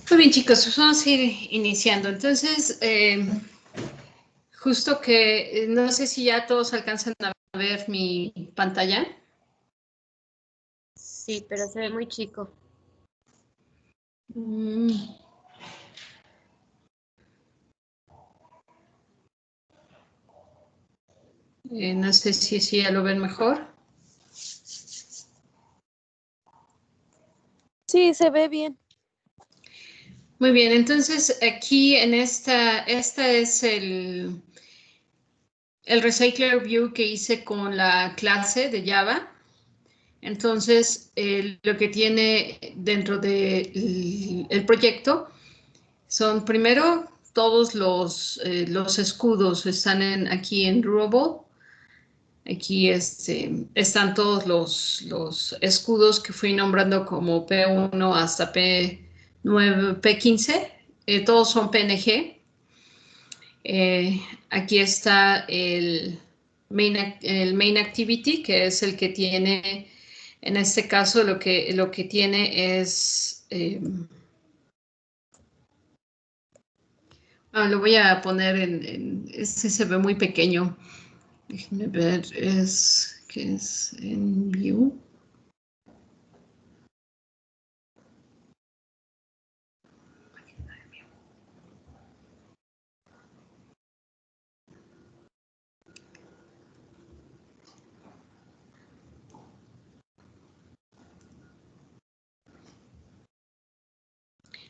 Muy bien, chicos, pues vamos a ir iniciando. Entonces, justo que no sé si ya todos alcanzan a ver mi pantalla. Sí, pero se ve muy chico. No sé si ya lo ven mejor. Sí, se ve bien. Muy bien, entonces aquí en esta es el Recycler View que hice con la clase de Java. Entonces, lo que tiene dentro del proyecto son primero todos los escudos están aquí en Durable. Aquí están todos los escudos que fui nombrando como P1 hasta P9, P15. Todos son PNG. Aquí está el main activity, que es el que tiene, en este caso lo que tiene es... lo voy a poner este se ve muy pequeño. Déjenme ver, que es en View.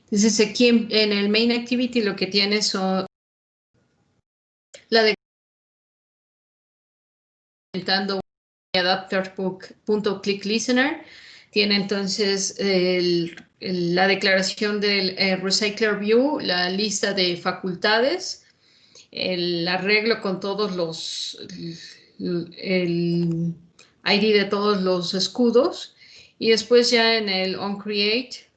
Entonces aquí en el Main Activity lo que tiene son la de comentando adapter.clickListener. Tiene entonces la declaración del Recycler View, la lista de facultades, el arreglo con todos el ID de todos los escudos, y después ya en el onCreate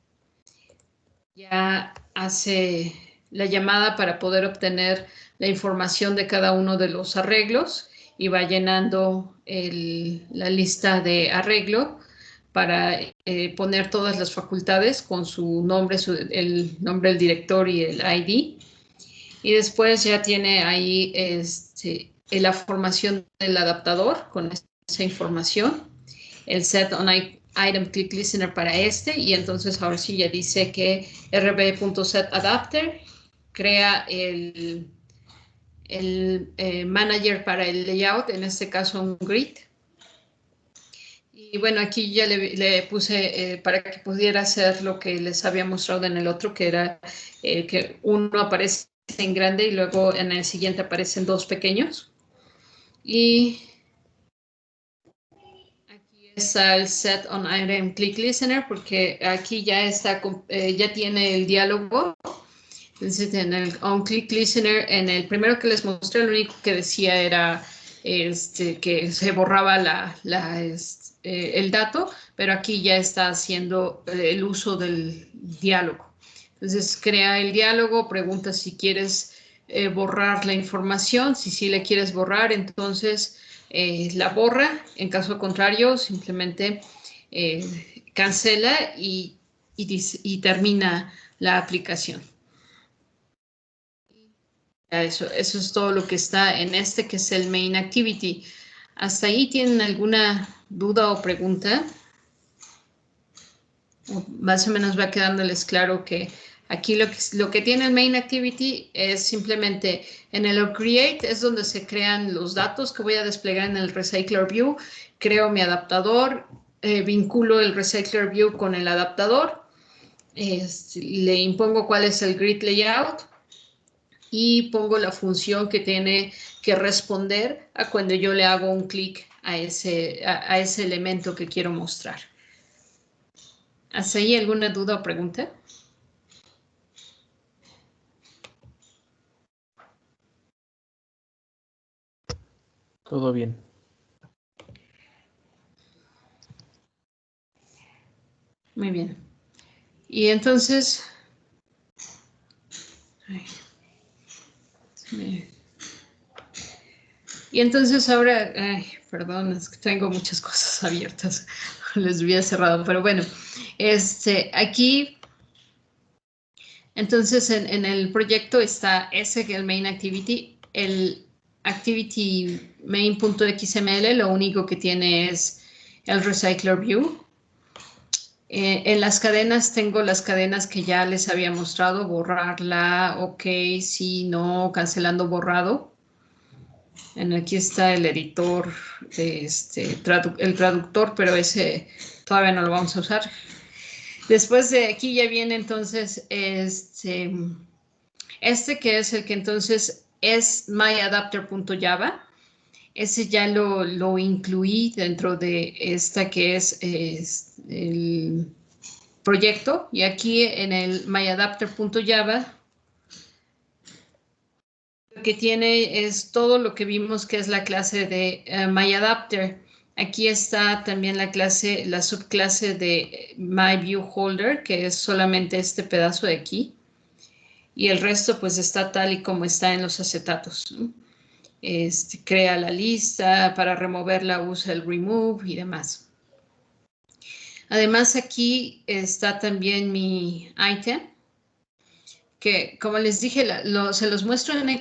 ya hace la llamada para poder obtener la información de cada uno de los arreglos y va llenando la lista de arreglo para poner todas las facultades con su nombre, el nombre del director y el ID. Y después ya tiene ahí la formación del adaptador con esa información, el set on item click listener para y entonces ahora sí ya dice que rb.setAdapter crea el manager para el layout, en este caso un grid. Y bueno, aquí ya le puse para que pudiera hacer lo que les había mostrado en el otro, que era que uno aparece en grande y luego en el siguiente aparecen dos pequeños. Y aquí está el set on item click listener, porque aquí ya está, ya tiene el diálogo. Entonces, en el on click listener, en el primero que les mostré, lo único que decía era que se borraba el dato, pero aquí ya está haciendo el uso del diálogo. Entonces, crea el diálogo, pregunta si quieres borrar la información. Si sí le quieres borrar, entonces la borra. En caso contrario, simplemente cancela y termina la aplicación. Eso es todo lo que está en que es el Main Activity. ¿Hasta ahí tienen alguna duda o pregunta? O más o menos va quedándoles claro que aquí lo que tiene el Main Activity es simplemente en el Create es donde se crean los datos que voy a desplegar en el Recycler View. Creo mi adaptador, vinculo el Recycler View con el adaptador, le impongo cuál es el grid layout y pongo la función que tiene que responder a cuando yo le hago un clic a ese elemento que quiero mostrar. ¿Hasta ahí alguna duda o pregunta? Todo bien. Muy bien. Y entonces... Y entonces ahora... perdón, es que tengo muchas cosas abiertas. Les había cerrado, pero bueno. Aquí Entonces, en el proyecto está ese, el main activity, el activity main.xml, lo único que tiene es el recycler view. En las cadenas tengo las cadenas que ya les había mostrado, borrarla, ok, sí, no, cancelando, borrado. Aquí está el editor, el traductor, pero ese todavía no lo vamos a usar. Después de aquí ya viene entonces que es el que entonces es myadapter.java. Ese ya lo incluí dentro de esta que es el proyecto. Y aquí en el myadapter.java lo que tiene es todo lo que vimos que es la clase de myadapter. Aquí está también la subclase de myViewHolder, que es solamente este pedazo de aquí. Y el resto pues está tal y como está en los acetatos, ¿no? Crea la lista, para removerla usa el remove y demás. Además aquí está también mi item, que como les dije, se los muestro en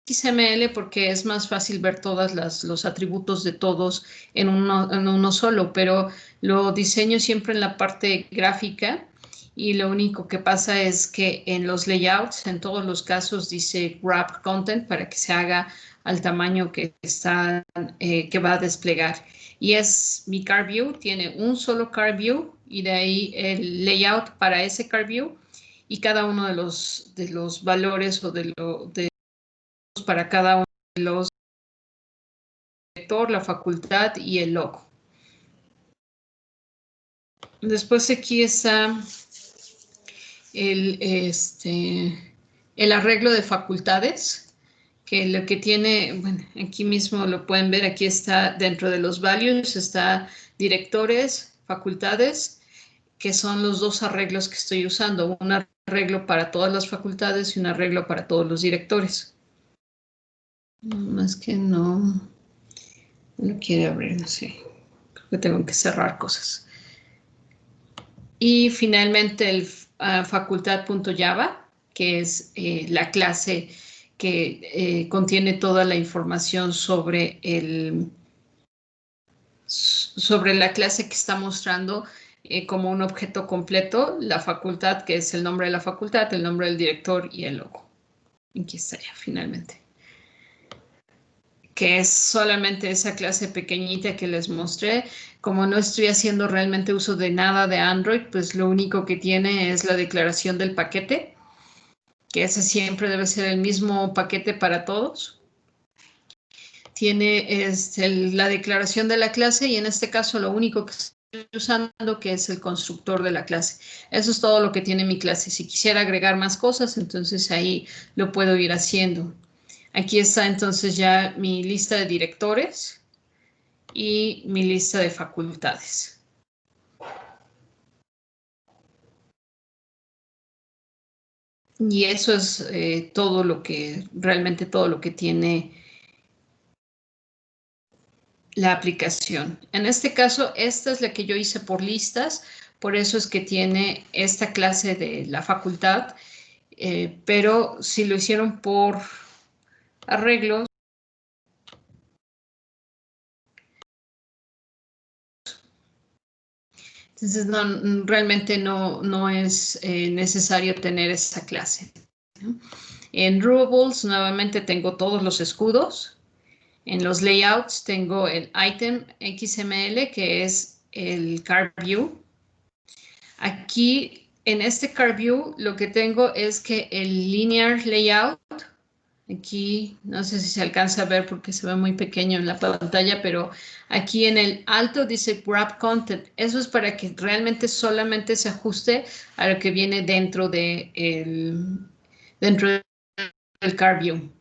XML porque es más fácil ver todos los atributos de todos en uno solo, pero lo diseño siempre en la parte gráfica y lo único que pasa es que en los layouts, en todos los casos dice wrap content para que se haga al tamaño que va a desplegar. Y es mi card view, tiene un solo card view y de ahí el layout para ese card view y cada uno de los valores o para cada uno de los director, la facultad y el logo. Después aquí está el arreglo de facultades, que lo que tiene, bueno, aquí mismo lo pueden ver, aquí está dentro de los values, está directores, facultades, que son los dos arreglos que estoy usando, un arreglo para todas las facultades y un arreglo para todos los directores. Más que no quiere abrir, no sé, creo que tengo que cerrar cosas. Y finalmente el facultad.java, que es la clase que contiene toda la información sobre la clase que está mostrando como un objeto completo, la facultad, que es el nombre de la facultad, el nombre del director y el logo. Aquí está ya, finalmente. Que es solamente esa clase pequeñita que les mostré. Como no estoy haciendo realmente uso de nada de Android, pues lo único que tiene es la declaración del paquete, que ese siempre debe ser el mismo paquete para todos. Tiene la declaración de la clase y en este caso lo único que estoy usando que es el constructor de la clase. Eso es todo lo que tiene mi clase. Si quisiera agregar más cosas, entonces ahí lo puedo ir haciendo. Aquí está entonces ya mi lista de directores y mi lista de facultades. Y eso es realmente todo lo que tiene la aplicación. En este caso, esta es la que yo hice por listas, por eso es que tiene esta clase de la facultad, pero si lo hicieron por arreglos, entonces realmente no es necesario tener esa clase, ¿no? En Rubables nuevamente tengo todos los escudos. En los layouts tengo el item XML, que es el card view. Aquí, en este card view, lo que tengo es que el linear layout, aquí no sé si se alcanza a ver porque se ve muy pequeño en la pantalla, pero aquí en el alto dice wrap content. Eso es para que realmente solamente se ajuste a lo que viene dentro del card view.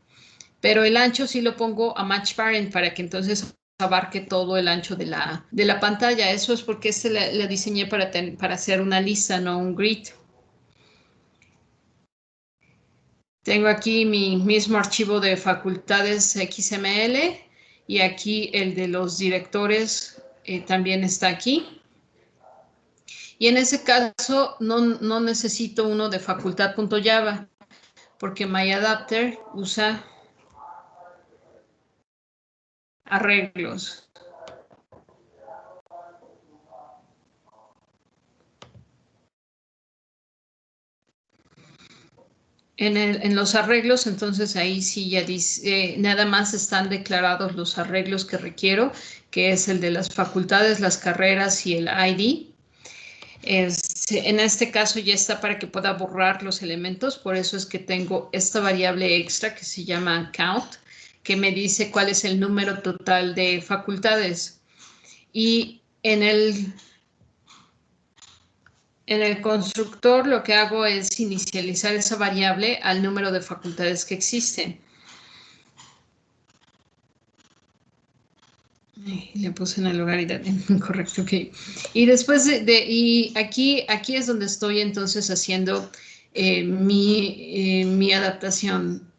Pero el ancho sí lo pongo a match parent para que entonces abarque todo el ancho de la pantalla. Eso es porque la diseñé para hacer una lista, no un grid. Tengo aquí mi mismo archivo de facultades XML y aquí el de los directores también está aquí. Y en ese caso no necesito uno de facultad.java, porque MyAdapter usa arreglos. En los arreglos, entonces ahí sí ya dice, nada más están declarados los arreglos que requiero, que es el de las facultades, las carreras y el ID. En este caso ya está para que pueda borrar los elementos, por eso es que tengo esta variable extra que se llama count, que me dice cuál es el número total de facultades. Y en el constructor lo que hago es inicializar esa variable al número de facultades que existen. Le puse en el lugar incorrecto, ok. Y después y aquí es donde estoy entonces haciendo mi adaptación.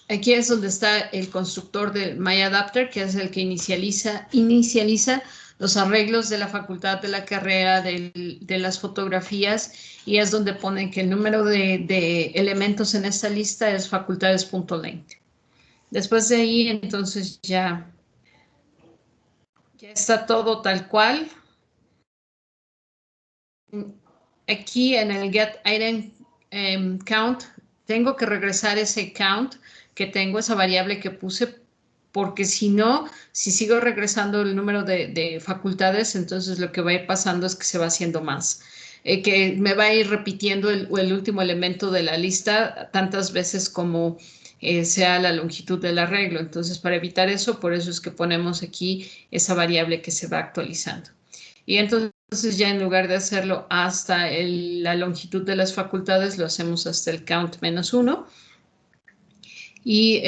Aquí es donde está el constructor de MyAdapter, que es el que inicializa los arreglos de la facultad, de la carrera, de las fotografías, y es donde pone que el número de elementos en esta lista es facultades.length. Después de ahí, entonces ya está todo tal cual. Aquí en el get item count, tengo que regresar ese count que tengo, esa variable que puse, porque si no, si sigo regresando el número de facultades, entonces lo que va a ir pasando es que se va haciendo más. Que me va a ir repitiendo el último elemento de la lista tantas veces como sea la longitud del arreglo. Entonces, para evitar eso, por eso es que ponemos aquí esa variable que se va actualizando. Y entonces ya en lugar de hacerlo hasta la longitud de las facultades, lo hacemos hasta el count -1. Y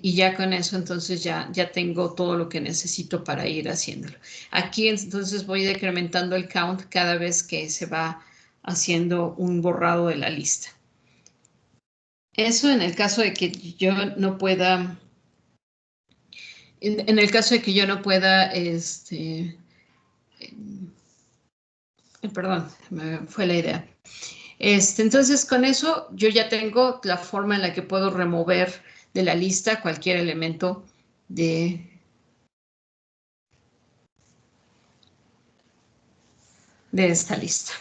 ya con eso entonces ya tengo todo lo que necesito para ir haciéndolo. Aquí entonces voy decrementando el count cada vez que se va haciendo un borrado de la lista. Eso en el caso de que yo no pueda, en el caso de que yo no pueda, perdón, me fue la idea. Entonces, con eso yo ya tengo la forma en la que puedo remover de la lista cualquier elemento de esta lista.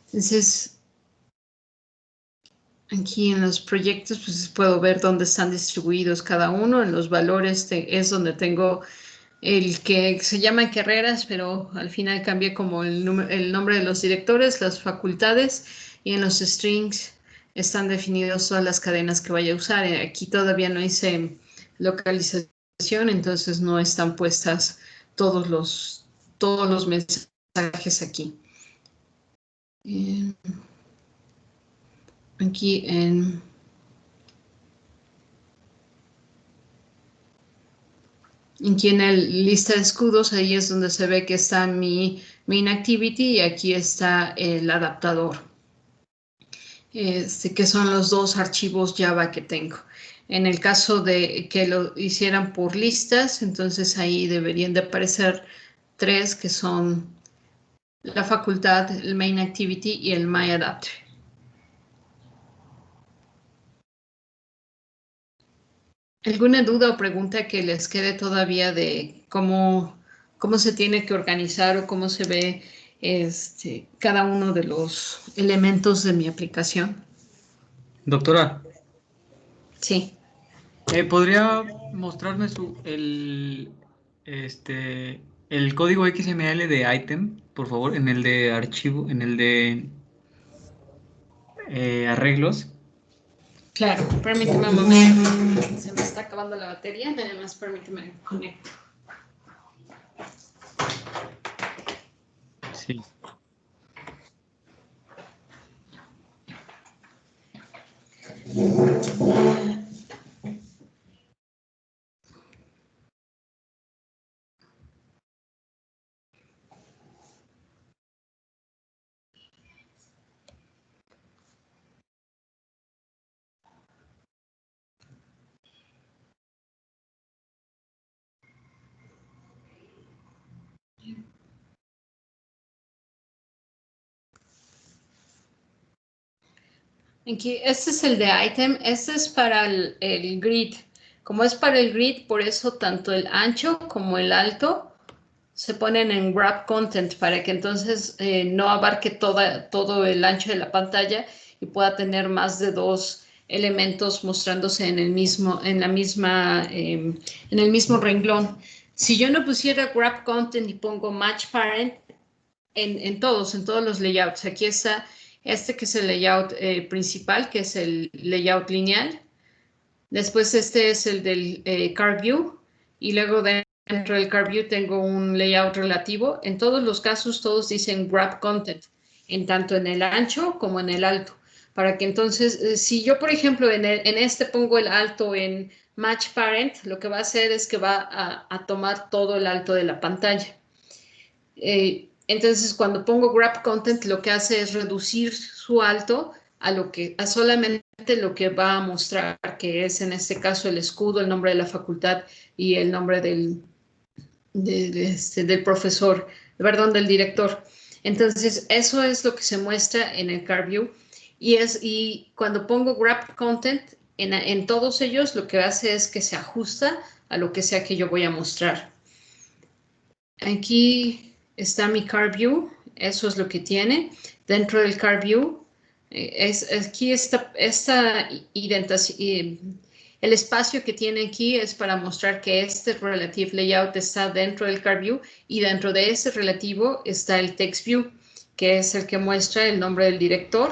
Entonces, aquí en los proyectos, pues puedo ver dónde están distribuidos cada uno. En los valores es donde tengo el que se llama carreras, pero al final cambié como el nombre de los directores, las facultades, y en los strings están definidos todas las cadenas que vaya a usar. Aquí todavía no hice localización, entonces no están puestas todos los mensajes aquí. Aquí aquí en la lista de escudos, ahí es donde se ve que está mi main activity y aquí está el adaptador, que son los dos archivos Java que tengo. En el caso de que lo hicieran por listas, entonces ahí deberían de aparecer 3 que son la facultad, el main activity y el MyAdapter. ¿Alguna duda o pregunta que les quede todavía de cómo se tiene que organizar o cómo se ve cada uno de los elementos de mi aplicación? Doctora, Sí. ¿podría mostrarme el código XML de item, por favor, en el de archivo, en el de arreglos? Claro, permíteme un momento. Se me está acabando la batería, nada más permíteme conecto. Sí. Aquí, este es el de item, este es para el grid. Como es para el grid, por eso tanto el ancho como el alto se ponen en wrap content para que entonces no abarque todo el ancho de la pantalla y pueda tener más de dos elementos mostrándose en el mismo, en el mismo renglón. Si yo no pusiera wrap content y pongo match parent en todos los layouts, aquí está este que es el layout principal, que es el layout lineal. Después este es el del Card View y luego dentro del Card View tengo un layout relativo. En todos los casos todos dicen Wrap Content, en tanto en el ancho como en el alto. Para que entonces, si yo por ejemplo en este pongo el alto en Match Parent, lo que va a hacer es que va a tomar todo el alto de la pantalla. Entonces cuando pongo Wrap Content lo que hace es reducir su alto a solamente lo que va a mostrar, que es en este caso el escudo, el nombre de la facultad y el nombre del profesor, perdón, del director. Entonces, eso es lo que se muestra en el Card View. Y cuando pongo Wrap Content, en todos ellos lo que hace es que se ajusta a lo que sea que yo voy a mostrar. Aquí está mi Card View, eso es lo que tiene. Dentro del Card View, aquí el espacio que tiene aquí es para mostrar que este Relative Layout está dentro del Card View y dentro de ese relativo está el Text View, que es el que muestra el nombre del director.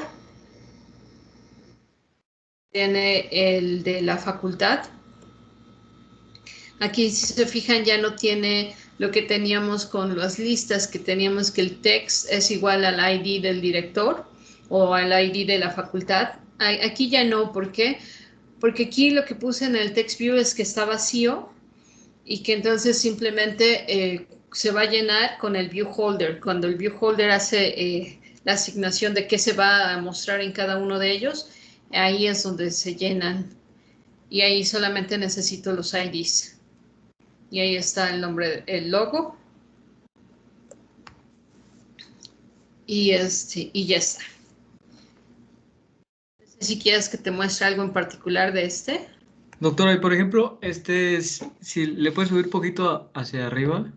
Tiene el de la facultad. Aquí, si se fijan, ya no tiene lo que teníamos con las listas, que teníamos que el text es igual al ID del director o al ID de la facultad. Aquí ya no, ¿por qué? Porque aquí lo que puse en el text view es que está vacío y que entonces simplemente se va a llenar con el view holder. Cuando el view holder hace la asignación de qué se va a mostrar en cada uno de ellos, ahí es donde se llenan y ahí solamente necesito los IDs. Y ahí está el nombre, el logo. Y ya está. No sé si quieres que te muestre algo en particular de este. Doctora, y por ejemplo, si le puedes subir poquito hacia arriba.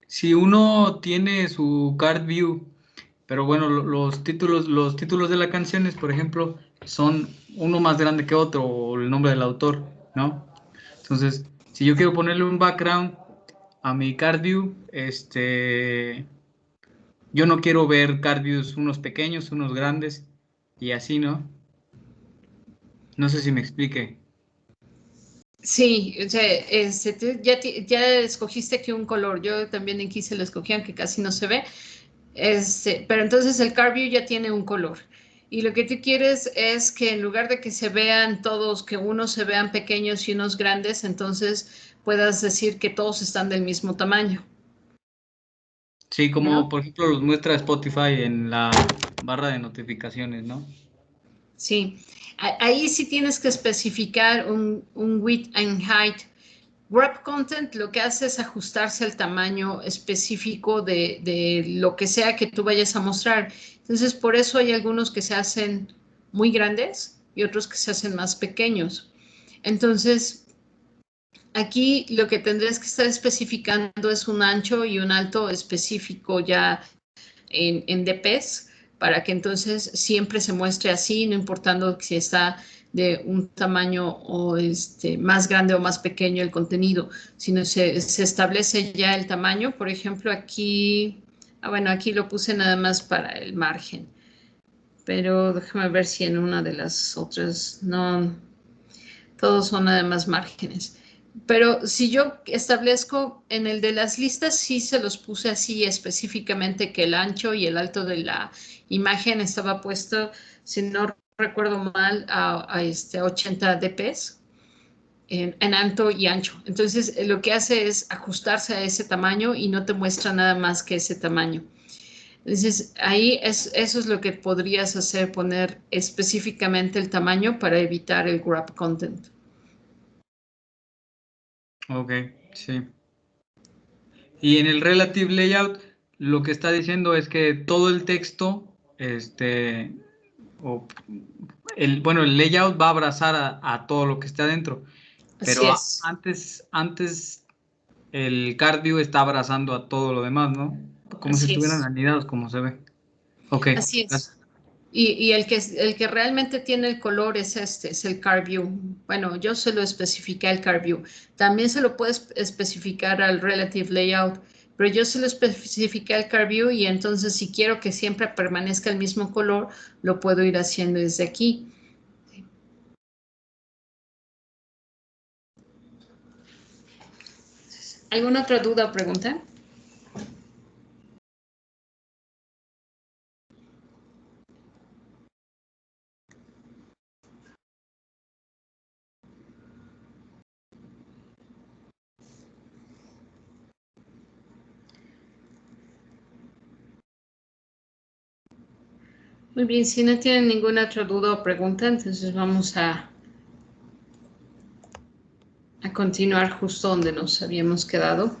Si uno tiene su card view, pero bueno, los títulos de las canciones, por ejemplo, son uno más grande que otro, o el nombre del autor, ¿no? Entonces, si yo quiero ponerle un background a mi card view, yo no quiero ver card views unos pequeños, unos grandes, y así, ¿no? No sé si me explique. Sí, o sea, ya escogiste aquí un color. Yo también aquí se lo escogí, aunque casi no se ve. Pero entonces el Card View ya tiene un color. Y lo que tú quieres es que en lugar de que se vean todos, que unos se vean pequeños y unos grandes, entonces puedas decir que todos están del mismo tamaño, Sí, como ¿no? por ejemplo los muestra Spotify en la barra de notificaciones, ¿no? Sí. Ahí sí tienes que especificar un width and height. Wrap Content lo que hace es ajustarse al tamaño específico de lo que sea que tú vayas a mostrar. Entonces, por eso hay algunos que se hacen muy grandes y otros que se hacen más pequeños. Entonces, aquí lo que tendrías que estar especificando es un ancho y un alto específico ya en DPs para que entonces siempre se muestre así, no importando si está de un tamaño o más grande o más pequeño el contenido, sino se establece ya el tamaño. Por ejemplo, aquí, bueno, aquí lo puse nada más para el margen, pero déjame ver si en una de las otras, no, todos son además márgenes. Pero si yo establezco en el de las listas, sí se los puse así específicamente que el ancho y el alto de la imagen estaba puesto, si no recuerdo mal, a 80 dps en alto y ancho. Entonces, lo que hace es ajustarse a ese tamaño y no te muestra nada más que ese tamaño. Entonces, eso es lo que podrías hacer, poner específicamente el tamaño para evitar el grab content. Ok, sí. Y en el relative layout, lo que está diciendo es que todo el texto, bueno, el layout va a abrazar a todo lo que está adentro, Así pero es. antes el card view está abrazando a todo lo demás, ¿no? Como si Así estuvieran es. anidados, como se ve. Ok, Así es. gracias. Y el que realmente tiene el color es este, es el Card View. Bueno, yo se lo especifiqué al Card View. También se lo puedes especificar al Relative Layout, pero yo se lo especifiqué al Card View y entonces si quiero que siempre permanezca el mismo color, lo puedo ir haciendo desde aquí. ¿Alguna otra duda o pregunta? Muy bien, si no tienen ninguna otra duda o pregunta, entonces vamos a continuar justo donde nos habíamos quedado.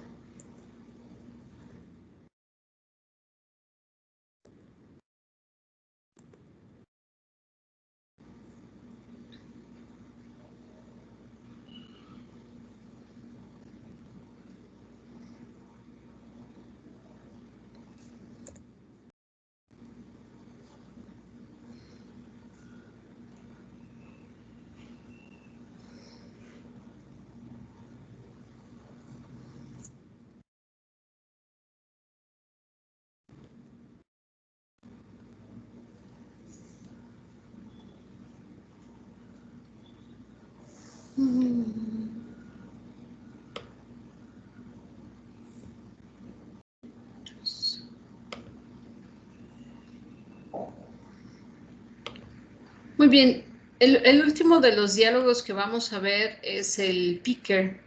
Muy bien, el último de los diálogos que vamos a ver es el picker.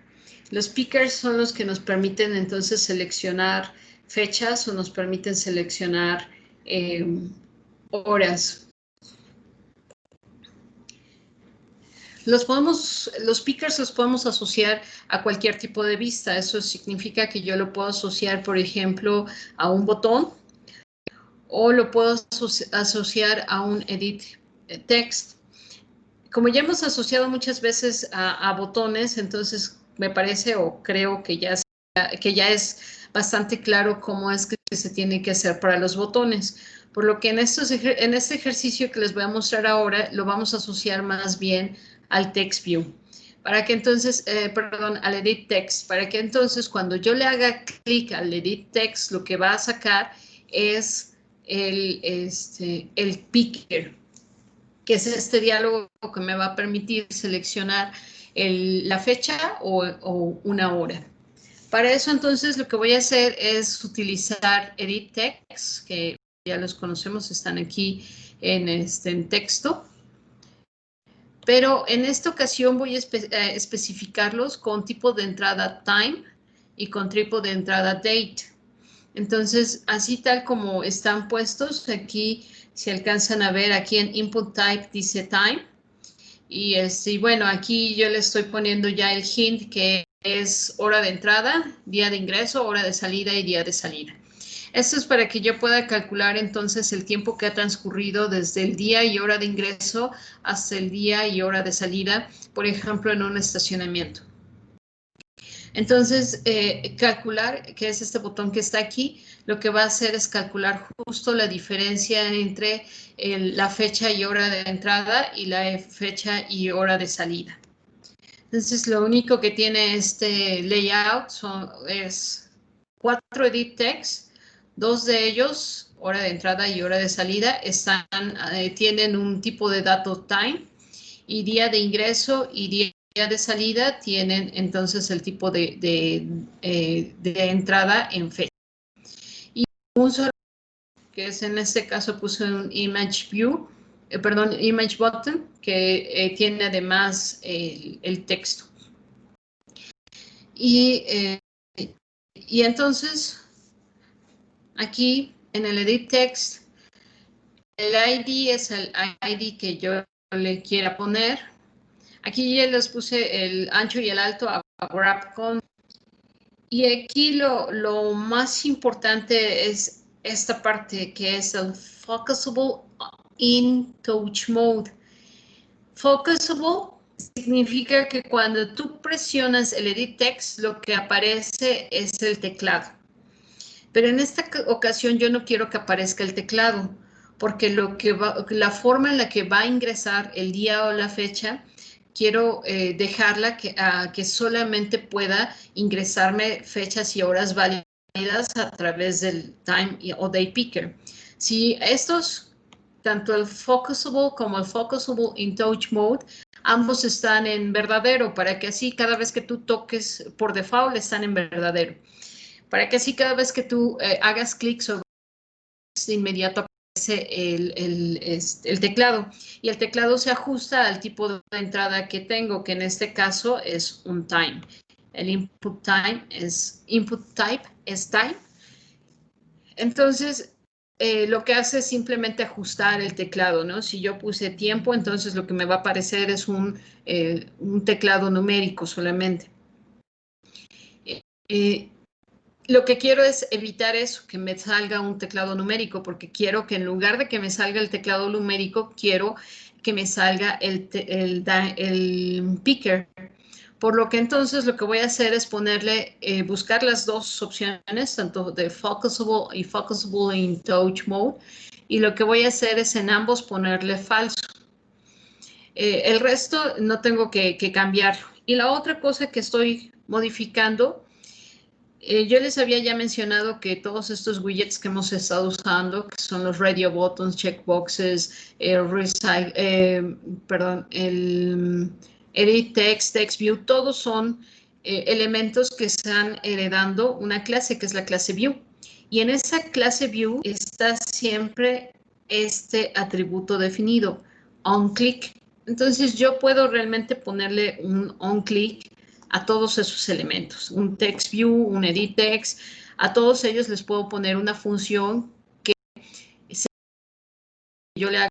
Los pickers son los que nos permiten entonces seleccionar fechas o nos permiten seleccionar horas. Los pickers los podemos asociar a cualquier tipo de vista. Eso significa que yo lo puedo asociar, por ejemplo, a un botón o lo puedo asociar a un edit text. Como ya hemos asociado muchas veces a botones, entonces me parece o creo que ya es bastante claro cómo es que se tiene que hacer para los botones. Por lo que en este ejercicio que les voy a mostrar ahora, lo vamos a asociar más bien al text view. Para que entonces, perdón, al edit text, para que entonces cuando yo le haga clic al edit text, lo que va a sacar es el picker, que es este diálogo que me va a permitir seleccionar la fecha o una hora. Para eso entonces lo que voy a hacer es utilizar edit text, que ya los conocemos, están aquí en texto, pero en esta ocasión voy a especificarlos con tipo de entrada time y con tipo de entrada date. Entonces, así tal como están puestos, aquí se alcanzan a ver, aquí en input type dice time. Y bueno, aquí yo le estoy poniendo ya el hint que es hora de entrada, día de ingreso, hora de salida y día de salida. Esto es para que yo pueda calcular entonces el tiempo que ha transcurrido desde el día y hora de ingreso hasta el día y hora de salida, por ejemplo, en un estacionamiento. Entonces, calcular, que es este botón que está aquí, lo que va a hacer es calcular justo la diferencia entre la fecha y hora de entrada y la fecha y hora de salida. Entonces, lo único que tiene este layout es 4 edit text, 2 de ellos, hora de entrada y hora de salida, tienen un tipo de dato time, y día de ingreso y día de salida tienen entonces el tipo de entrada en fecha. Y un solo, que es en este caso puse un image view, image button, que tiene además el texto. Y entonces, aquí en el edit text, el ID es el ID que yo le quiera poner. Aquí ya les puse el ancho y el alto a GrabCon. Y aquí lo más importante es esta parte que es el focusable in touch mode. Focusable significa que cuando tú presionas el edit text, lo que aparece es el teclado. Pero en esta ocasión yo no quiero que aparezca el teclado, porque la forma en la que va a ingresar el día o la fecha, quiero dejarla que solamente pueda ingresarme fechas y horas válidas a través del time o day picker. Si estos, tanto el focusable como el focusable in touch mode, ambos están en verdadero, para que así cada vez que tú toques por default están en verdadero. Para que así cada vez que tú hagas clic sobre de inmediato aparece el teclado. Y el teclado se ajusta al tipo de entrada que tengo, que en este caso es un time. El input type es time. Entonces, lo que hace es simplemente ajustar el teclado, ¿no? Si yo puse tiempo, entonces lo que me va a aparecer es un teclado numérico solamente. Lo que quiero es evitar eso, que me salga un teclado numérico, porque quiero que en lugar de que me salga el teclado numérico, quiero que me salga el picker. Por lo que entonces lo que voy a hacer es ponerle, buscar las dos opciones, tanto de focusable y focusable in touch mode, y lo que voy a hacer es en ambos ponerle falso. El resto no tengo que cambiarlo. Y la otra cosa que estoy modificando, yo les había ya mencionado que todos estos widgets que hemos estado usando, que son los radio buttons, checkboxes, el edit text, text view, todos son elementos que están heredando una clase que es la clase view. Y en esa clase view está siempre este atributo definido, onClick. Entonces yo puedo realmente ponerle un onClick a todos esos elementos, un text view, un edit text, a todos ellos les puedo poner una función que yo le haga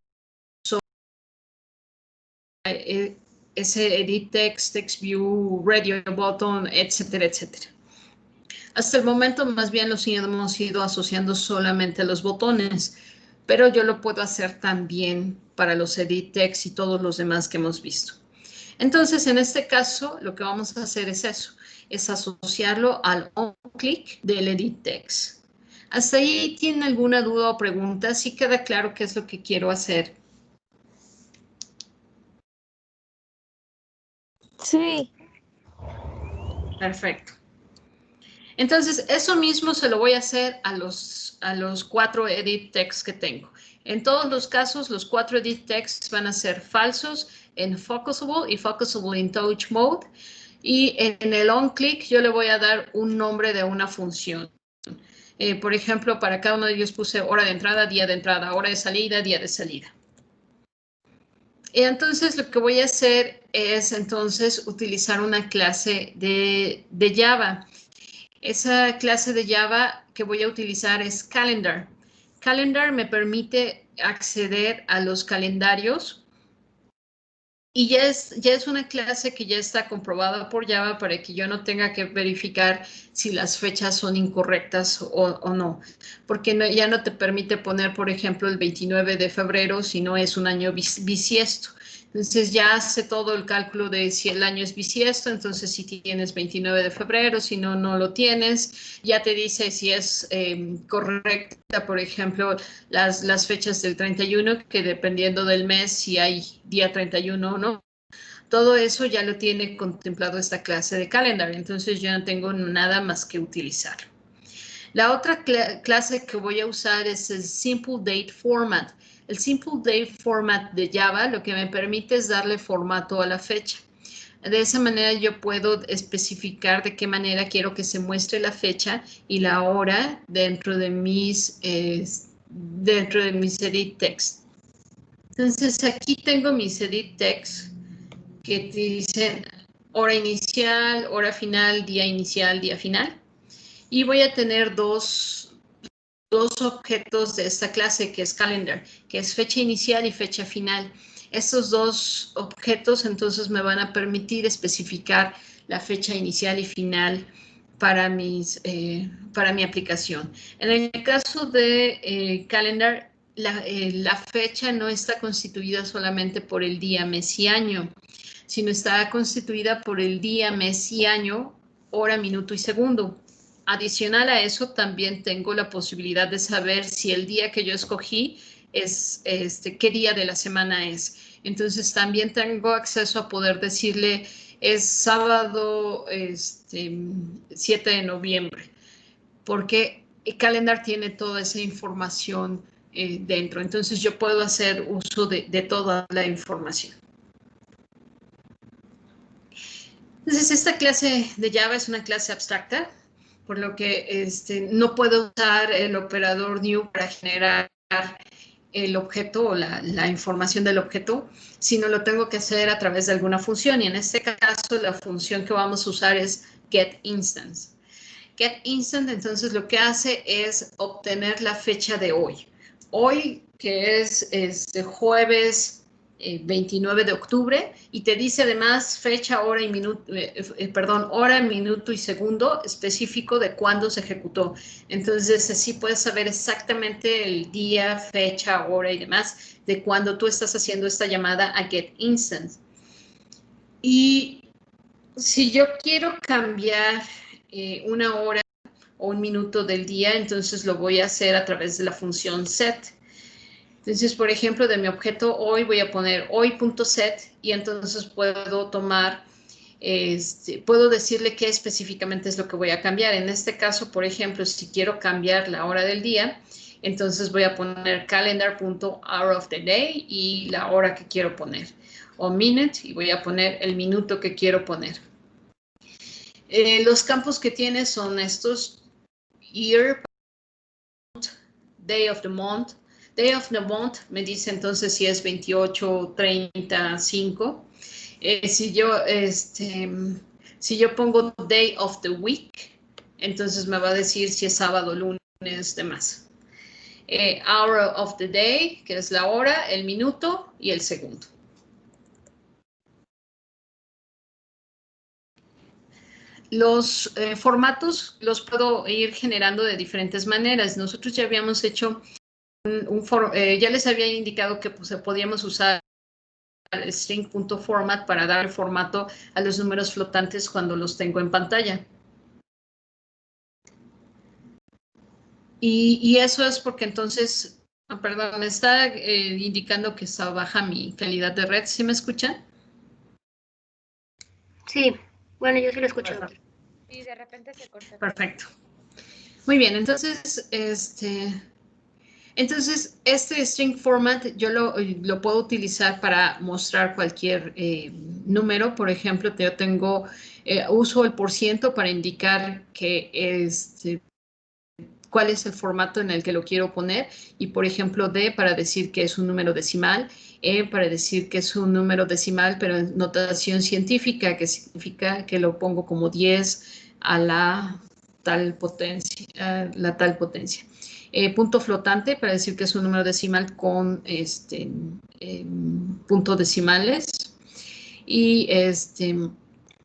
ese edit text, text view, radio button, etcétera, etcétera. Hasta el momento más bien los hemos ido asociando solamente a los botones, pero yo lo puedo hacer también para los edit text y todos los demás que hemos visto. Entonces, en este caso, lo que vamos a hacer es eso, es asociarlo al onClick del edit text. ¿Hasta ahí tienen alguna duda o pregunta? ¿Sí queda claro qué es lo que quiero hacer? Sí. Perfecto. Entonces, eso mismo se lo voy a hacer a los 4 edit texts que tengo. En todos los casos, los 4 edit texts van a ser falsos en Focusable y Focusable in Touch Mode. Y en el onClick yo le voy a dar un nombre de una función. Por ejemplo, para cada uno de ellos puse hora de entrada, hora de salida, día de salida. Y entonces lo que voy a hacer es entonces utilizar una clase de Java. Esa clase de Java que voy a utilizar es Calendar. Calendar me permite acceder a los calendarios y ya es una clase que ya está comprobada por Java para que yo no tenga que verificar si las fechas son incorrectas o no. Porque ya no te permite poner, por ejemplo, el 29 de febrero si no es un año bisiesto. Entonces ya hace todo el cálculo de si el año es bisiesto, entonces si tienes 29 de febrero, si no, no lo tienes. Ya te dice si es correcta, por ejemplo, las fechas del 31, que dependiendo del mes, si hay día 31 o no. Todo eso ya lo tiene contemplado esta clase de calendar, entonces yo no tengo nada más que utilizar. La otra clase que voy a usar es el Simple Date Format. El Simple Date Format de Java lo que me permite es darle formato a la fecha. De esa manera yo puedo especificar de qué manera quiero que se muestre la fecha y la hora dentro de mis edit text. Entonces aquí tengo mis edit text que dicen hora inicial, hora final, día inicial, día final. Y voy a tener dos objetos de esta clase, que es calendar, que es fecha inicial y fecha final. Estos dos objetos entonces me van a permitir especificar la fecha inicial y final para mi aplicación. En el caso de calendar, la fecha no está constituida solamente por el día, mes y año, sino está constituida por el día, mes y año, hora, minuto y segundo. Adicional a eso, también tengo la posibilidad de saber si el día que yo escogí es qué día de la semana es. Entonces, también tengo acceso a poder decirle, es sábado 7 de noviembre, porque el calendar tiene toda esa información dentro. Entonces, yo puedo hacer uso de toda la información. Entonces, esta clase de Java es una clase abstracta, por lo que no puedo usar el operador new para generar el objeto o la información del objeto, sino lo tengo que hacer a través de alguna función. Y en este caso, la función que vamos a usar es getInstance. GetInstance, entonces, lo que hace es obtener la fecha de hoy. Hoy, que es jueves 29 de octubre, y te dice además fecha, hora y minuto, hora, minuto y segundo específico de cuándo se ejecutó. Entonces, así puedes saber exactamente el día, fecha, hora y demás de cuando tú estás haciendo esta llamada a getInstance. Y si yo quiero cambiar una hora o un minuto del día, entonces lo voy a hacer a través de la función set. Entonces, por ejemplo, de mi objeto hoy voy a poner hoy.set y entonces puedo tomar, puedo decirle qué específicamente es lo que voy a cambiar. En este caso, por ejemplo, si quiero cambiar la hora del día, entonces voy a poner calendar.hour of the day y la hora que quiero poner, o minute, y voy a poner el minuto que quiero poner. Los campos que tiene son estos: year, day of the month. Day of the month me dice entonces si es 28, 30, 5. Si yo pongo day of the week, entonces me va a decir si es sábado, lunes, demás. Hour of the day, que es la hora, el minuto y el segundo. Los formatos los puedo ir generando de diferentes maneras. Nosotros ya habíamos hecho ya les había indicado que pues, podíamos usar string.format para dar formato a los números flotantes cuando los tengo en pantalla. Y eso es porque entonces, perdón, me está indicando que está baja mi calidad de red. ¿Sí me escuchan? Sí, bueno, yo sí lo escucho. Sí, de repente se corta. Perfecto. Muy bien, entonces, este string format yo lo puedo utilizar para mostrar cualquier número. Por ejemplo, yo tengo, uso el % para indicar que cuál es el formato en el que lo quiero poner, y por ejemplo D para decir que es un número decimal, E para decir que es un número decimal pero en notación científica, que significa que lo pongo como 10 a la tal potencia, punto flotante para decir que es un número decimal con puntos decimales,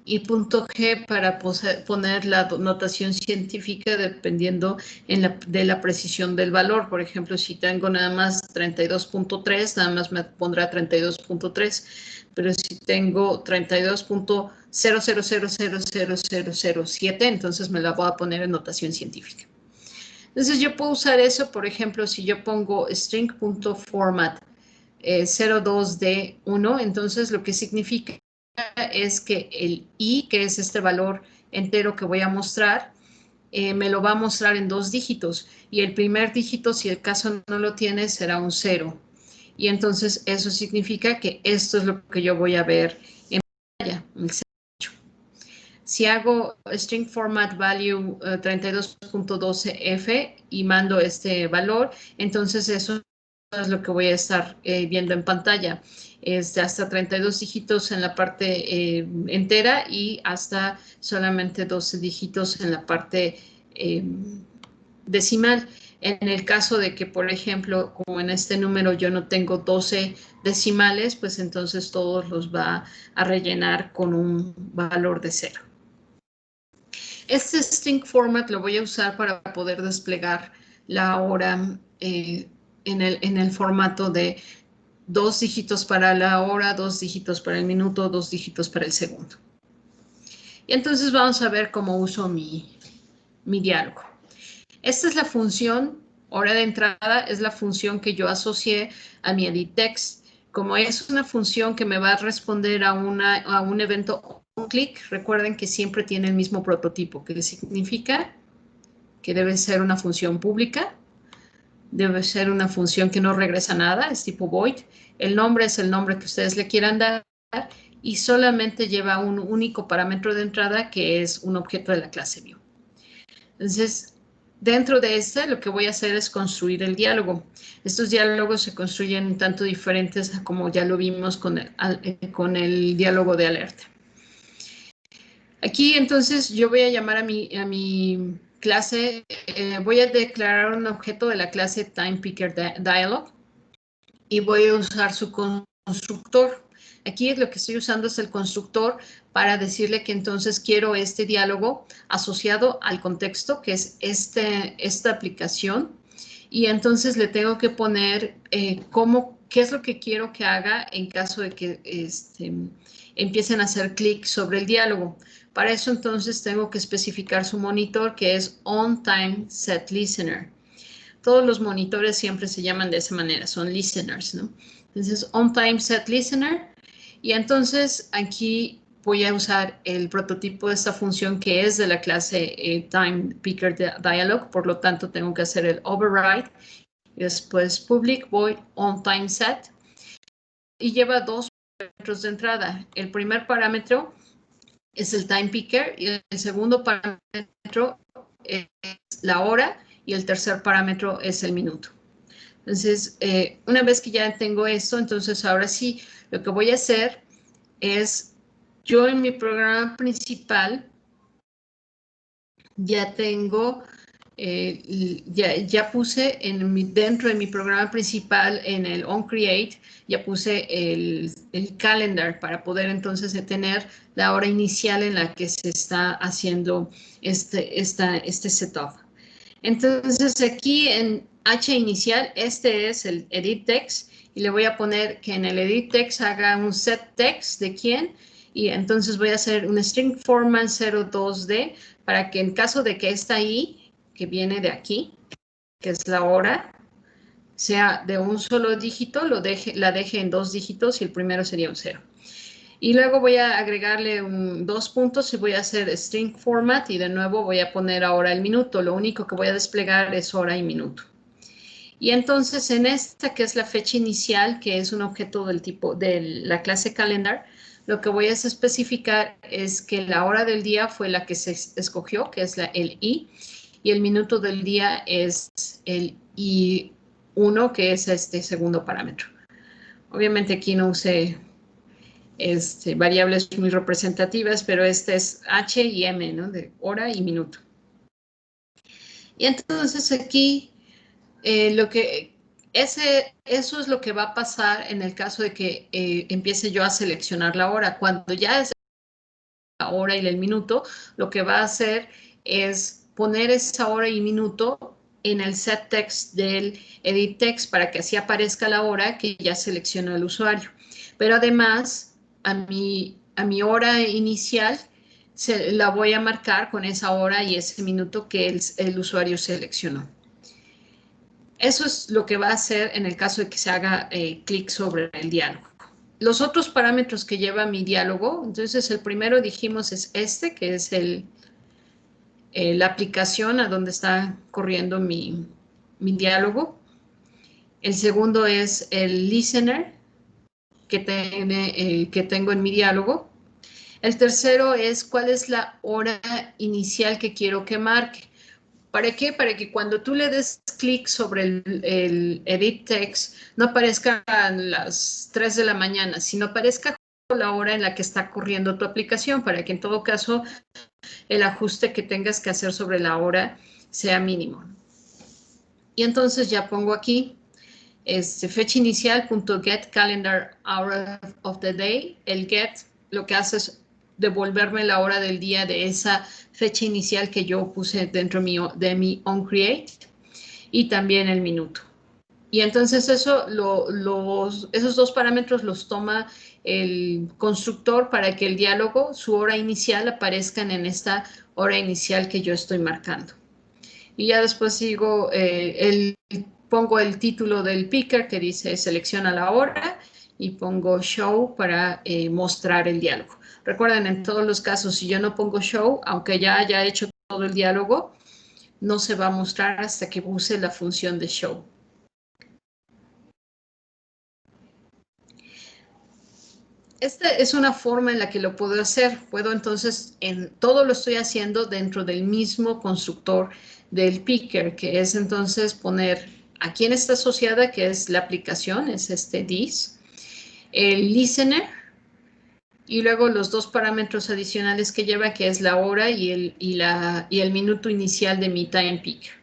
y punto G para poner la notación científica dependiendo de la precisión del valor. Por ejemplo, si tengo nada más 32.3, nada más me pondrá 32.3, pero si tengo 32.00000007, entonces me la voy a poner en notación científica. Entonces yo puedo usar eso, por ejemplo, si yo pongo string.format 02D1, entonces lo que significa es que el i, que es este valor entero que voy a mostrar, me lo va a mostrar en 2 dígitos, y el primer dígito, si el caso no lo tiene, será un 0. Y entonces eso significa que esto es lo que yo voy a ver en pantalla, el 0. Si hago string format value 32.12f y mando este valor, entonces eso es lo que voy a estar viendo en pantalla. Es de hasta 32 dígitos en la parte entera y hasta solamente 12 dígitos en la parte decimal. En el caso de que, por ejemplo, como en este número yo no tengo 12 decimales, pues entonces todos los va a rellenar con un valor de 0. Este string format lo voy a usar para poder desplegar la hora en el formato de 2 dígitos para la hora, 2 dígitos para el minuto, 2 dígitos para el segundo. Y entonces vamos a ver cómo uso mi diálogo. Esta es la función, hora de entrada, es la función que yo asocié a mi edit text. Como es una función que me va a responder a un evento onClick, recuerden que siempre tiene el mismo prototipo, que significa que debe ser una función pública, debe ser una función que no regresa nada, es tipo void. El nombre es el nombre que ustedes le quieran dar y solamente lleva un único parámetro de entrada que es un objeto de la clase view. Entonces, dentro de lo que voy a hacer es construir el diálogo. Estos diálogos se construyen tanto diferentes como ya lo vimos con el diálogo de alerta. Aquí entonces yo voy a llamar a mi clase, voy a declarar un objeto de la clase TimePicker_Dialog y voy a usar su constructor. Aquí lo que estoy usando es el constructor para decirle que entonces quiero este diálogo asociado al contexto, que es esta aplicación, y entonces le tengo que poner qué es lo que quiero que haga en caso de que empiecen a hacer clic sobre el diálogo. Para eso entonces tengo que especificar su monitor, que es onTimeSetListener. Todos los monitores siempre se llaman de esa manera, son listeners, ¿no? Entonces, onTimeSetListener. Y entonces aquí voy a usar el prototipo de esta función que es de la clase TimePicker_Dialog, por lo tanto tengo que hacer el override y después public void onTimeSet y lleva 2 parámetros de entrada. El primer parámetro es el TimePicker y el segundo parámetro es la hora y el tercer parámetro es el minuto. Entonces, una vez que ya tengo esto, entonces ahora sí, lo que voy a hacer es, yo en mi programa principal ya tengo, ya puse dentro de mi programa principal en el onCreate, ya puse el calendar para poder entonces tener la hora inicial en la que se está haciendo este setup. Entonces aquí en H inicial, este es el edit text y le voy a poner que en el edit text haga un set text de quién y entonces voy a hacer un string format 02D para que en caso de que esta I, que viene de aquí, que es la hora, sea de un solo dígito, la deje en 2 dígitos y el primero sería un 0. Y luego voy a agregarle 2 puntos y voy a hacer string format y de nuevo voy a poner ahora el minuto. Lo único que voy a desplegar es hora y minuto. Y entonces en esta que es la fecha inicial, que es un objeto del tipo de la clase calendar, lo que voy a especificar es que la hora del día fue la que se escogió, que es el I, y el minuto del día es el I1, que es este segundo parámetro. Obviamente aquí no usé variables muy representativas, pero este es H y M, ¿no? De hora y minuto. Y entonces aquí eso es lo que va a pasar en el caso de que empiece yo a seleccionar la hora. Cuando ya es la hora y el minuto, lo que va a hacer es poner esa hora y minuto en el set text del edit text para que así aparezca la hora que ya seleccionó el usuario. Pero además, a mi hora inicial la voy a marcar con esa hora y ese minuto que el usuario seleccionó. Eso es lo que va a hacer en el caso de que se haga clic sobre el diálogo. Los otros parámetros que lleva mi diálogo, entonces el primero dijimos es que es la aplicación a donde está corriendo mi diálogo. El segundo es el listener que tengo en mi diálogo. El tercero es cuál es la hora inicial que quiero que marque. ¿Para qué? Para que cuando tú le des clic sobre el edit text no aparezcan las 3 de la mañana, sino aparezca la hora en la que está corriendo tu aplicación, para que en todo caso el ajuste que tengas que hacer sobre la hora sea mínimo. Y entonces ya pongo aquí fecha inicial .get calendar hour of the day. El get lo que hace es devolverme la hora del día de esa fecha inicial que yo puse dentro de mi onCreate y también el minuto. Y entonces eso, esos dos parámetros los toma el constructor para que el diálogo, su hora inicial, aparezcan en esta hora inicial que yo estoy marcando. Y ya después digo, pongo el título del picker que dice selecciona la hora y pongo show para mostrar el diálogo. Recuerden, en todos los casos, si yo no pongo show, aunque ya haya hecho todo el diálogo, no se va a mostrar hasta que use la función de show. Esta es una forma en la que lo puedo hacer. Puedo entonces, todo lo estoy haciendo dentro del mismo constructor del picker, que es entonces poner a quién está asociada, que es la aplicación, es este this, el listener, y luego los dos parámetros adicionales que lleva, que es la hora y el minuto inicial de mi time picker.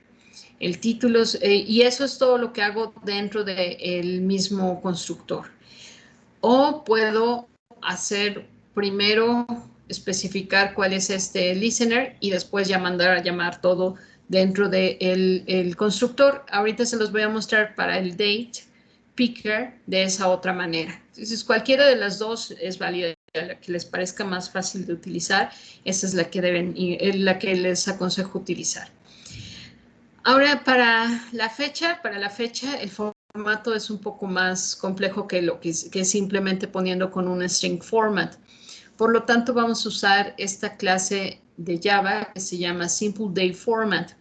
El título, y eso es todo lo que hago dentro del mismo constructor. O puedo hacer primero especificar cuál es este listener y después ya mandar a llamar todo dentro del constructor. Ahorita se los voy a mostrar para el date picker de esa otra manera. Entonces, cualquiera de las dos es válida, la que les parezca más fácil de utilizar, esa es la que les aconsejo utilizar. Ahora, para la fecha, el formato es un poco más complejo que lo que es simplemente poniendo con un string format. Por lo tanto, vamos a usar esta clase de Java que se llama Simple Date Format.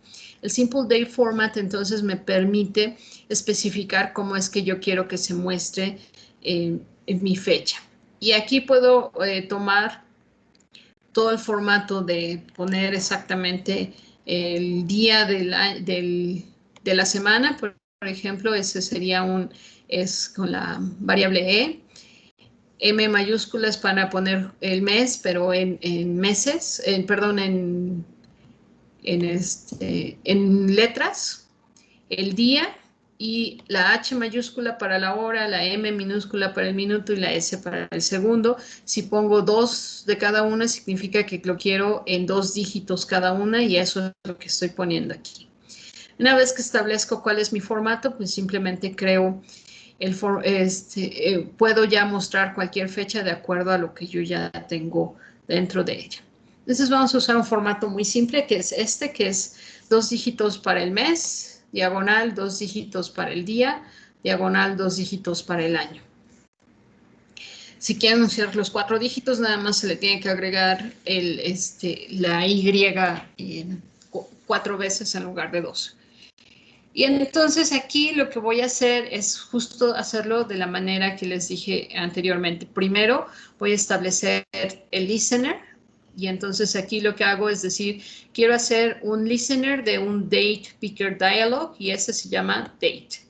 El Simple Date Format entonces me permite especificar cómo es que yo quiero que se muestre en mi fecha. Y aquí puedo tomar todo el formato de poner exactamente el día de la semana, por ejemplo, ese sería es con la variable E. M mayúscula es para poner el mes, pero en meses, perdón, en letras, el día, y la H mayúscula para la hora, la M minúscula para el minuto y la S para el segundo. Si pongo 2 de cada una, significa que lo quiero en 2 dígitos cada una, y eso es lo que estoy poniendo aquí. Una vez que establezco cuál es mi formato, pues simplemente creo puedo ya mostrar cualquier fecha de acuerdo a lo que yo ya tengo dentro de ella. Entonces vamos a usar un formato muy simple, que es este, que es 2 dígitos para el mes, diagonal 2 dígitos para el día, diagonal 2 dígitos para el año. Si quieren usar los 4 dígitos, nada más se le tiene que agregar la Y 4 veces en lugar de 2. Y entonces aquí lo que voy a hacer es justo hacerlo de la manera que les dije anteriormente. Primero voy a establecer el listener, y entonces aquí lo que hago es decir, quiero hacer un listener de un date picker dialog, y ese se llama date.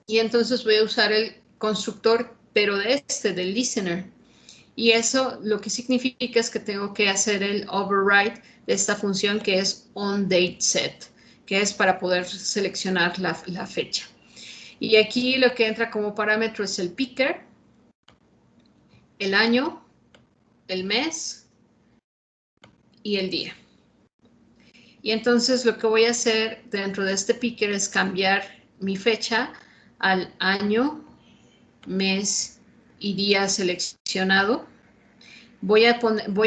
Y entonces voy a usar el constructor, pero del listener. Y eso lo que significa es que tengo que hacer el override de esta función que es onDateSet, que es para poder seleccionar la fecha. Y aquí lo que entra como parámetro es el picker, el año, el mes y el día. Y entonces lo que voy a hacer dentro de este picker es cambiar mi fecha al año, mes y día seleccionado. Voy a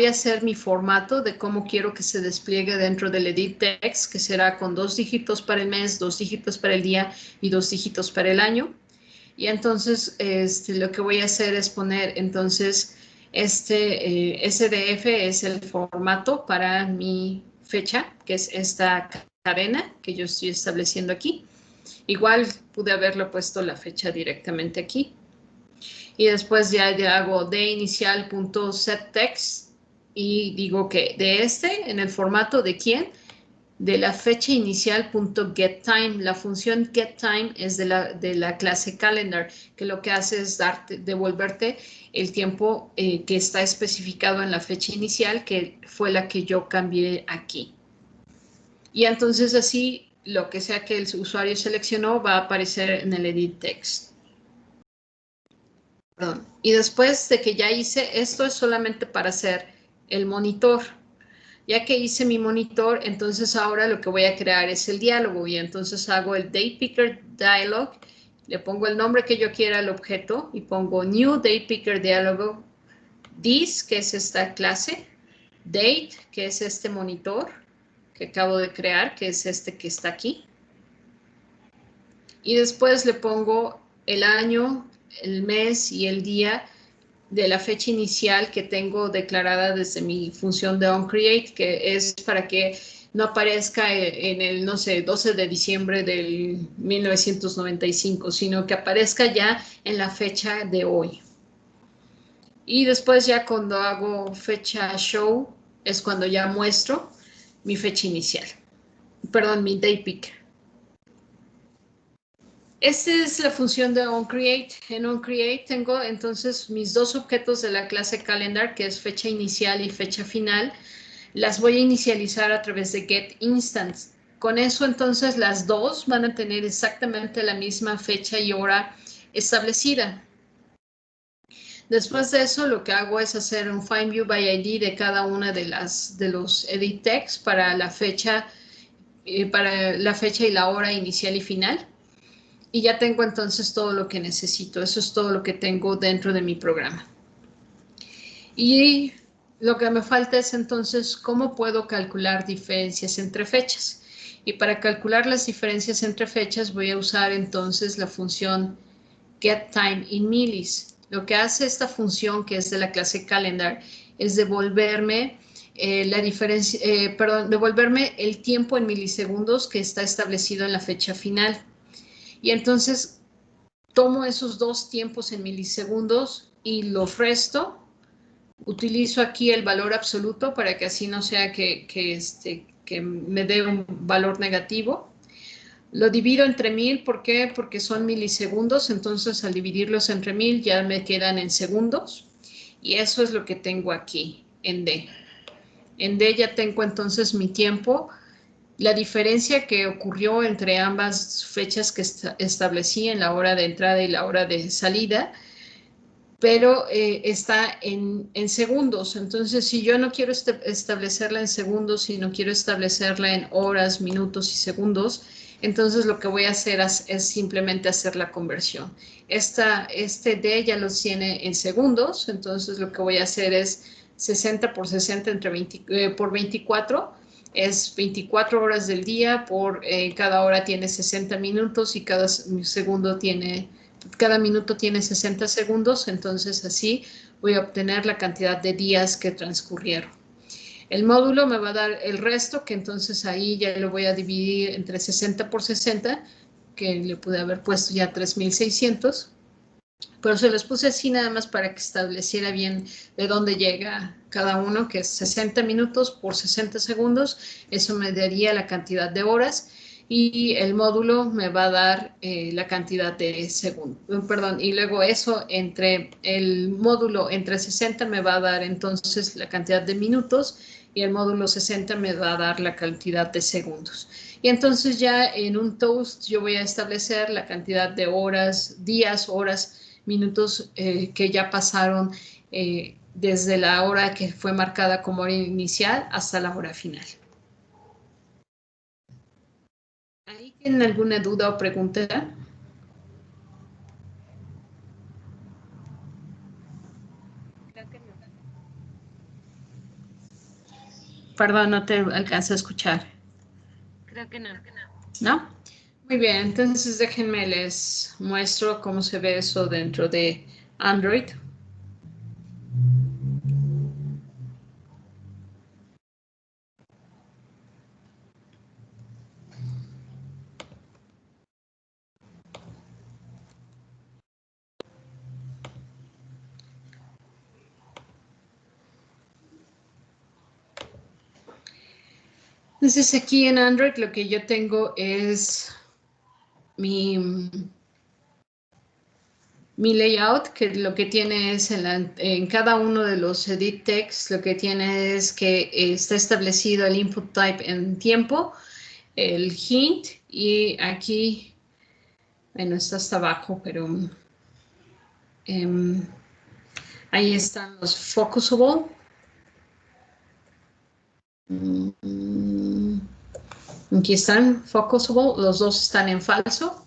hacer mi formato de cómo quiero que se despliegue dentro del edit text, que será con 2 dígitos para el mes, 2 dígitos para el día y 2 dígitos para el año. Y entonces lo que voy a hacer es poner entonces SDF es el formato para mi fecha, que es esta cadena que yo estoy estableciendo aquí. Igual pude haberlo puesto la fecha directamente aquí. Y después ya hago de inicial.setText y digo que en el formato de quién, de la fecha inicial.getTime. La función getTime es de la clase calendar, que lo que hace es devolverte el tiempo que está especificado en la fecha inicial, que fue la que yo cambié aquí. Y entonces así, lo que sea que el usuario seleccionó va a aparecer en el edit text. Perdón. Y después de que ya hice, esto es solamente para hacer el monitor. Ya que hice mi monitor, entonces ahora lo que voy a crear es el diálogo y entonces hago el Date Picker Dialog, le pongo el nombre que yo quiera al objeto y pongo New Date Picker Dialog, This, que es esta clase, Date, que es este monitor que acabo de crear, que es este que está aquí. Y después le pongo el año, el mes y el día de la fecha inicial que tengo declarada desde mi función de onCreate, que es para que no aparezca en el, no sé, 12 de diciembre del 1995, sino que aparezca ya en la fecha de hoy. Y después ya cuando hago fecha show es cuando ya muestro mi fecha inicial. Perdón, mi day picker. Esta es la función de onCreate. En onCreate tengo entonces mis dos objetos de la clase calendar, que es fecha inicial y fecha final. Las voy a inicializar a través de getInstance. Con eso entonces las dos van a tener exactamente la misma fecha y hora establecida. Después de eso, lo que hago es hacer un FindViewById de cada una de los edit text para la fecha y la hora inicial y final. Y ya tengo entonces todo lo que necesito. Eso es todo lo que tengo dentro de mi programa. Y lo que me falta es entonces cómo puedo calcular diferencias entre fechas. Y para calcular las diferencias entre fechas voy a usar entonces la función getTimeInMillis. Lo que hace esta función, que es de la clase calendar, es devolverme devolverme el tiempo en milisegundos que está establecido en la fecha final. Y entonces tomo esos dos tiempos en milisegundos y los resto. Utilizo aquí el valor absoluto para que así no sea que me dé un valor negativo. Lo divido entre 1000, ¿por qué? Porque son milisegundos, entonces al dividirlos entre 1000 ya me quedan en segundos. Y eso es lo que tengo aquí en D. En D ya tengo entonces mi tiempo. La diferencia que ocurrió entre ambas fechas que establecí en la hora de entrada y la hora de salida, pero está en segundos. Entonces, si yo no quiero establecerla en segundos, si no quiero establecerla en horas, minutos y segundos, entonces lo que voy a hacer es simplemente hacer la conversión. Este D ya lo tiene en segundos, entonces lo que voy a hacer es 60 por 60 por 24, es 24 horas del día, cada hora tiene 60 minutos y cada minuto tiene 60 segundos, entonces así voy a obtener la cantidad de días que transcurrieron. El módulo me va a dar el resto, que entonces ahí ya lo voy a dividir entre 60 por 60, que le pude haber puesto ya 3600, pero se los puse así nada más para que estableciera bien de dónde llega cada uno, que es 60 minutos por 60 segundos, eso me daría la cantidad de horas, y el módulo me va a dar la cantidad de segundos, perdón, y luego eso entre el módulo entre 60 me va a dar entonces la cantidad de minutos y el módulo 60 me va a dar la cantidad de segundos. Y entonces ya en un toast yo voy a establecer la cantidad de horas, días, horas, minutos que ya pasaron desde la hora que fue marcada como hora inicial hasta la hora final. ¿Ahí tienen alguna duda o pregunta? Creo que no. Perdón, no te alcanzo a escuchar. Creo que no. ¿No? Muy bien, entonces déjenme les muestro cómo se ve eso dentro de Android. Entonces aquí en Android lo que yo tengo es mi layout, que lo que tiene es en cada uno de los edit text, lo que tiene es que está establecido el input type en tiempo, el hint, y aquí, bueno, está hasta abajo, pero ahí están los focusable. Aquí están, focusable, los dos están en falso.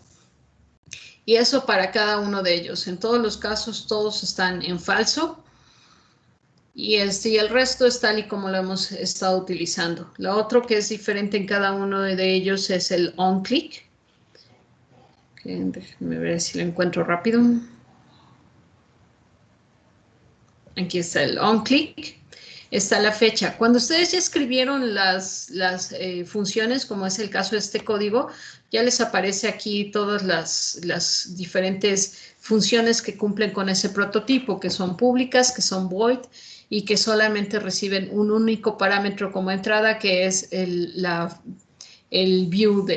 Y eso para cada uno de ellos. En todos los casos, todos están en falso. Y el resto es tal y como lo hemos estado utilizando. Lo otro que es diferente en cada uno de ellos es el on-click. Déjenme ver si lo encuentro rápido. Aquí está el on-click. Está la fecha. Cuando ustedes ya escribieron las funciones, como es el caso de este código, ya les aparece aquí todas las diferentes funciones que cumplen con ese prototipo, que son públicas, que son void y que solamente reciben un único parámetro como entrada, que es el view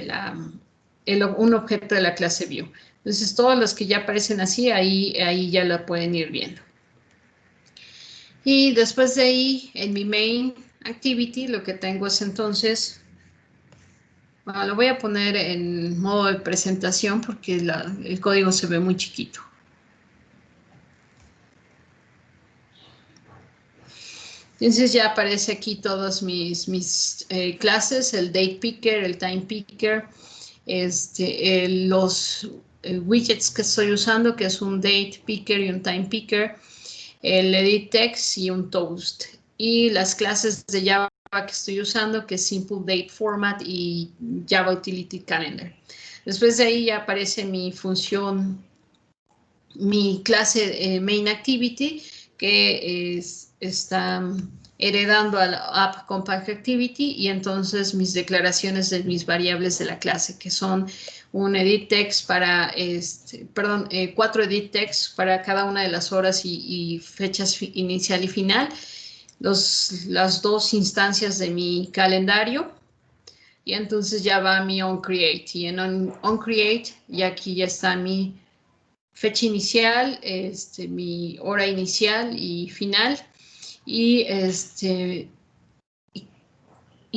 un objeto de la clase view. Entonces, todas las que ya aparecen así, ahí ya la pueden ir viendo. Y después de ahí, en mi main activity, lo que tengo es entonces, bueno, lo voy a poner en modo de presentación porque el código se ve muy chiquito. Entonces ya aparece aquí todas mis clases, el date picker, el time picker, los widgets que estoy usando, que es un date picker y un time picker, el edit text y un toast. Y las clases de Java que estoy usando, que es simple date format y Java utility calendar. Después de ahí ya aparece mi función, mi clase main activity, que está heredando a la app compact activity, y entonces mis declaraciones de mis variables de la clase, que son un edit text para, 4 edit text para cada una de las horas y fechas inicial y final, las dos instancias de mi calendario, y entonces ya va mi onCreate, y en onCreate, y aquí ya está mi fecha inicial, mi hora inicial y final, y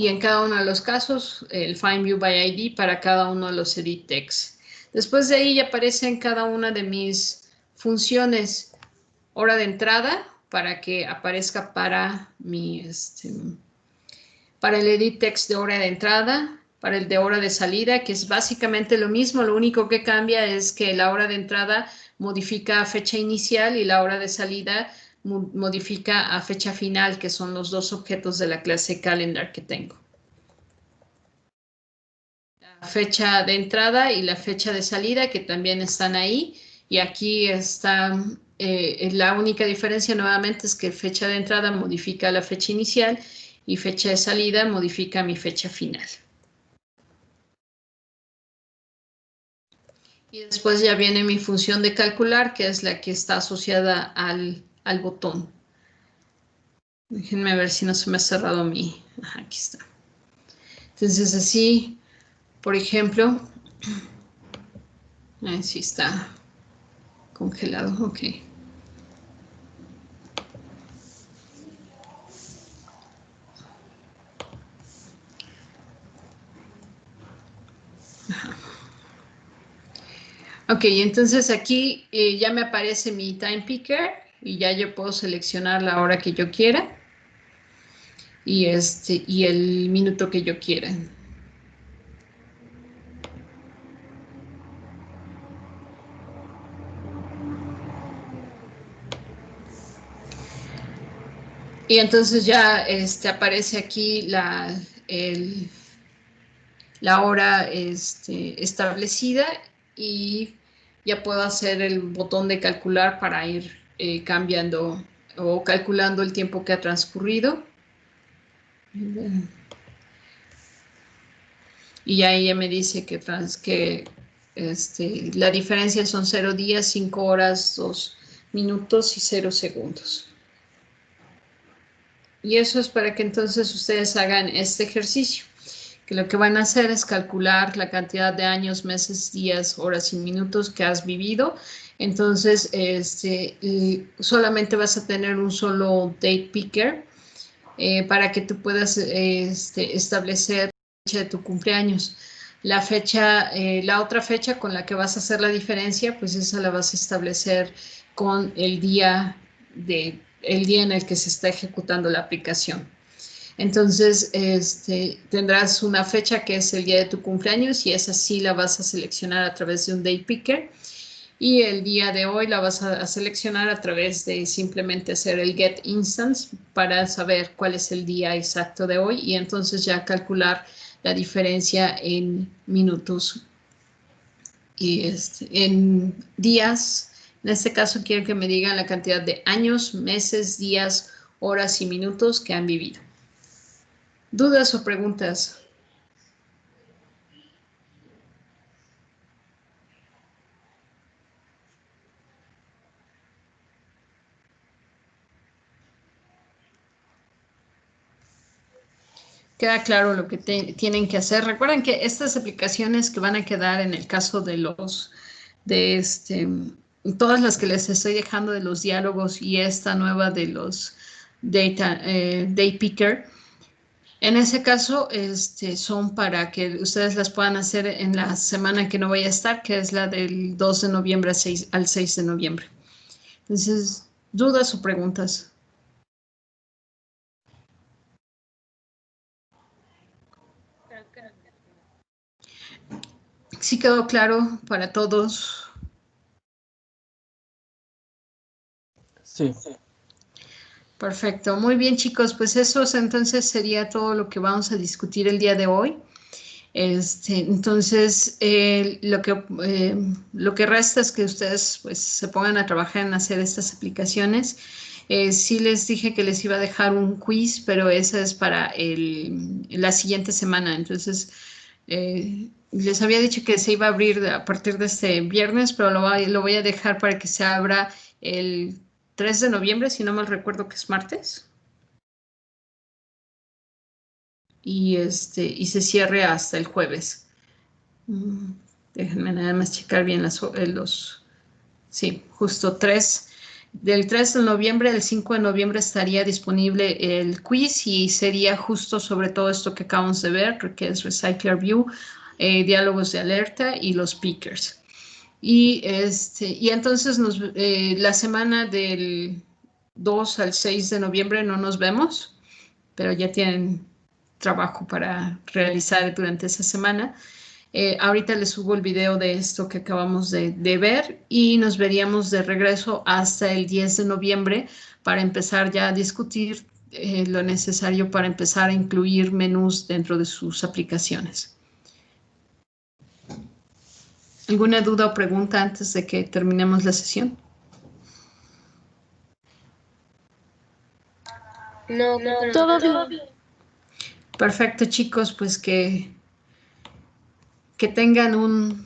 en cada uno de los casos, el find view by ID para cada uno de los edit texts. Después de ahí ya aparece en cada una de mis funciones hora de entrada para que aparezca para para el edit text de hora de entrada, para el de hora de salida, que es básicamente lo mismo. Lo único que cambia es que la hora de entrada modifica a fecha inicial y la hora de salida modifica a fecha final, que son los dos objetos de la clase calendar que tengo. La fecha de entrada y la fecha de salida, que también están ahí. Y aquí está la única diferencia nuevamente es que fecha de entrada modifica la fecha inicial y fecha de salida modifica mi fecha final. Y después ya viene mi función de calcular, que es la que está asociada al botón. Déjenme ver si no se me ha cerrado mi... Ajá, aquí está. Entonces así, por ejemplo, sí está congelado, ok. Ok, entonces aquí ya me aparece mi time picker y ya yo puedo seleccionar la hora que yo quiera y el minuto que yo quiera. Y entonces ya aparece aquí la hora establecida, y ya puedo hacer el botón de calcular para ir cambiando o calculando el tiempo que ha transcurrido. Y ahí ya me dice que la diferencia son 0 días, 5 horas, 2 minutos y 0 segundos. Y eso es para que entonces ustedes hagan este ejercicio, que lo que van a hacer es calcular la cantidad de años, meses, días, horas y minutos que has vivido. Entonces, solamente vas a tener un solo date picker para que tú puedas establecer la fecha de tu cumpleaños. La otra fecha con la que vas a hacer la diferencia, pues esa la vas a establecer con el día en el que se está ejecutando la aplicación. Entonces, tendrás una fecha que es el día de tu cumpleaños y esa sí la vas a seleccionar a través de un day picker. Y el día de hoy la vas a seleccionar a través de simplemente hacer el get instance para saber cuál es el día exacto de hoy y entonces ya calcular la diferencia en minutos y en días. En este caso quiero que me digan la cantidad de años, meses, días, horas y minutos que han vivido. ¿Dudas o preguntas? Queda claro lo que tienen que hacer. Recuerden que estas aplicaciones que van a quedar en el caso de todas las que les estoy dejando de los diálogos y esta nueva de los Day Picker, en ese caso son para que ustedes las puedan hacer en la semana que no vaya a estar, que es la del 2 de noviembre al 6 de noviembre. Entonces, ¿dudas o preguntas? Creo que no. ¿Sí quedó claro para todos? Sí. Perfecto, muy bien chicos, pues eso entonces sería todo lo que vamos a discutir el día de hoy. Entonces, lo que resta es que ustedes pues, se pongan a trabajar en hacer estas aplicaciones. Sí les dije que les iba a dejar un quiz, pero esa es para la siguiente semana. Entonces, les había dicho que se iba a abrir a partir de este viernes, pero lo voy a dejar para que se abra el 3 de noviembre, si no mal recuerdo que es martes. Y se cierre hasta el jueves. Déjenme nada más checar bien sí, justo 3. Del 3 de noviembre al 5 de noviembre estaría disponible el quiz y sería justo sobre todo esto que acabamos de ver, que es Recycler View, diálogos de alerta y los pickers. Y entonces la semana del 2 al 6 de noviembre no nos vemos, pero ya tienen trabajo para realizar durante esa semana. Ahorita les subo el video de esto que acabamos de ver y nos veríamos de regreso hasta el 10 de noviembre para empezar ya a discutir lo necesario para empezar a incluir menús dentro de sus aplicaciones. ¿Alguna duda o pregunta antes de que terminemos la sesión? No, creo que no. Todo bien. Perfecto, chicos, pues que tengan un